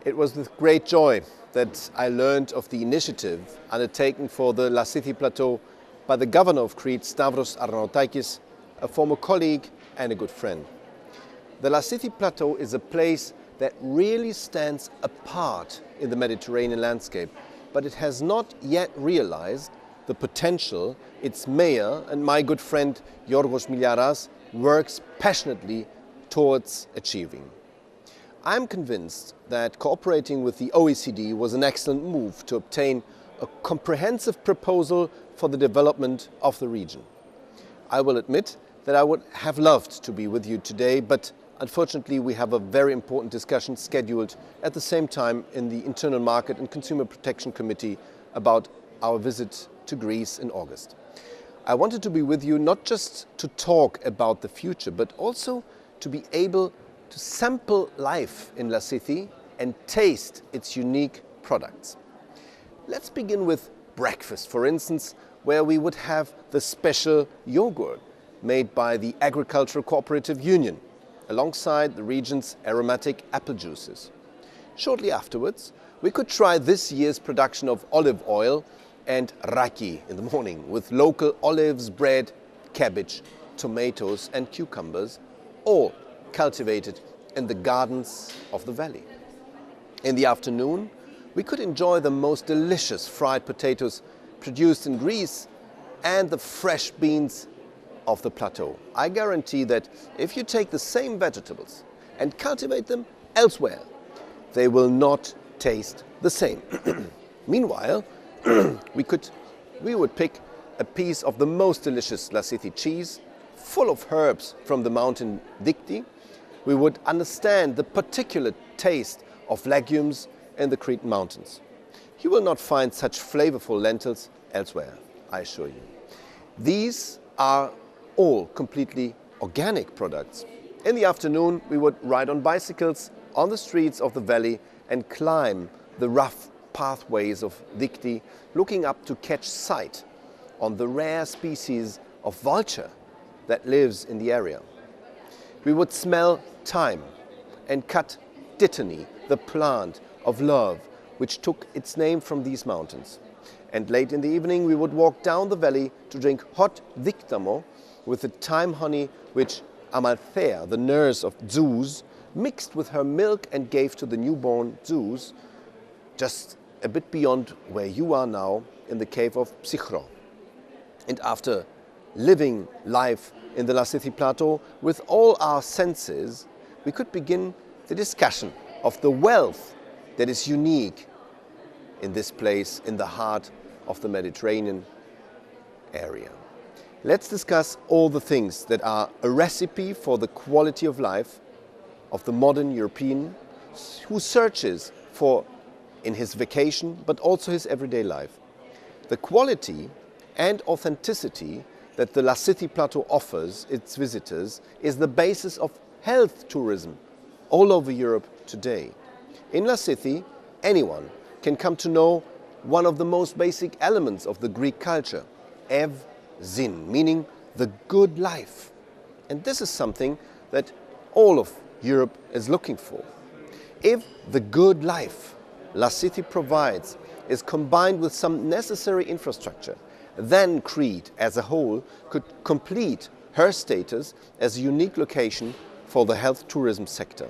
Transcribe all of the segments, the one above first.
It was with great joy that I learned of the initiative undertaken for the Lassithi Plateau by the Governor of Crete, Stavros Arnautaitis, a former colleague and a good friend. The Lassithi Plateau is a place that really stands apart in the Mediterranean landscape, but it has not yet realized the potential its mayor and my good friend Yorgos Miliaras works passionately towards achieving. I am convinced that cooperating with the OECD was an excellent move to obtain a comprehensive proposal for the development of the region. I will admit that I would have loved to be with you today, but unfortunately we have a very important discussion scheduled at the same time in the Internal Market and Consumer Protection Committee about our visit to Greece in August. I wanted to be with you not just to talk about the future, but also to be able to sample life in Lassithi and taste its unique products. Let's begin with breakfast, for instance, where we would have the special yogurt made by the Agricultural Cooperative Union, alongside the region's aromatic apple juices. Shortly afterwards, we could try this year's production of olive oil and raki in the morning, with local olives, bread, cabbage, tomatoes and cucumbers, all cultivated in the gardens of the valley. In the afternoon, we could enjoy the most delicious fried potatoes produced in Greece and the fresh beans of the plateau. I guarantee that if you take the same vegetables and cultivate them elsewhere, they will not taste the same. Meanwhile, we would pick a piece of the most delicious Lassithi cheese, full of herbs from the mountain Dikti. We would understand the particular taste of legumes in the Cretan mountains. You will not find such flavorful lentils elsewhere, I assure you. These are all completely organic products. In the afternoon, we would ride on bicycles on the streets of the valley and climb the rough pathways of Dikti, looking up to catch sight on the rare species of vulture that lives in the area. We would smell thyme and cut dittany, the plant of love, which took its name from these mountains. And late in the evening, we would walk down the valley to drink hot diktamo with the thyme honey which Amalthea, the nurse of Zeus, mixed with her milk and gave to the newborn Zeus, just a bit beyond where you are now in the cave of Psychro. And after living life in the Lassithi Plateau with all our senses, we could begin the discussion of the wealth that is unique in this place in the heart of the Mediterranean area. Let's discuss all the things that are a recipe for the quality of life of the modern European who searches for in his vacation, but also his everyday life. The quality and authenticity that the Lassithi Plateau offers its visitors is the basis of health tourism all over Europe today. In Lassithi, anyone can come to know one of the most basic elements of the Greek culture, ev zin, meaning the good life. And this is something that all of Europe is looking for. If the good life Lassithi provides is combined with some necessary infrastructure, then Crete as a whole could complete her status as a unique location for the health tourism sector.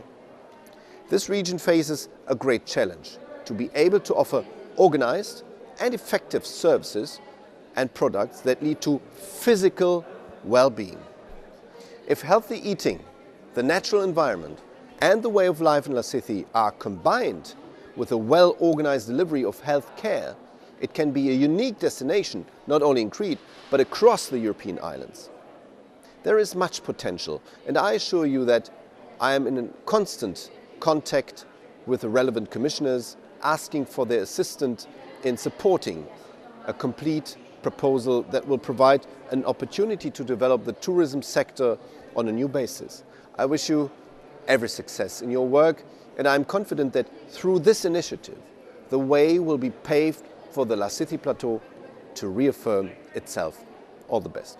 This region faces a great challenge to be able to offer organized and effective services and products that lead to physical well-being. If healthy eating, the natural environment and the way of life in Lassithi are combined with a well-organized delivery of health care, it can be a unique destination not only in Crete but across the European islands. There is much potential, and I assure you that I am in constant contact with the relevant commissioners, asking for their assistance in supporting a complete proposal that will provide an opportunity to develop the tourism sector on a new basis. I wish you every success in your work, and I'm confident that through this initiative, the way will be paved for the Lassithi Plateau to reaffirm itself. All the best.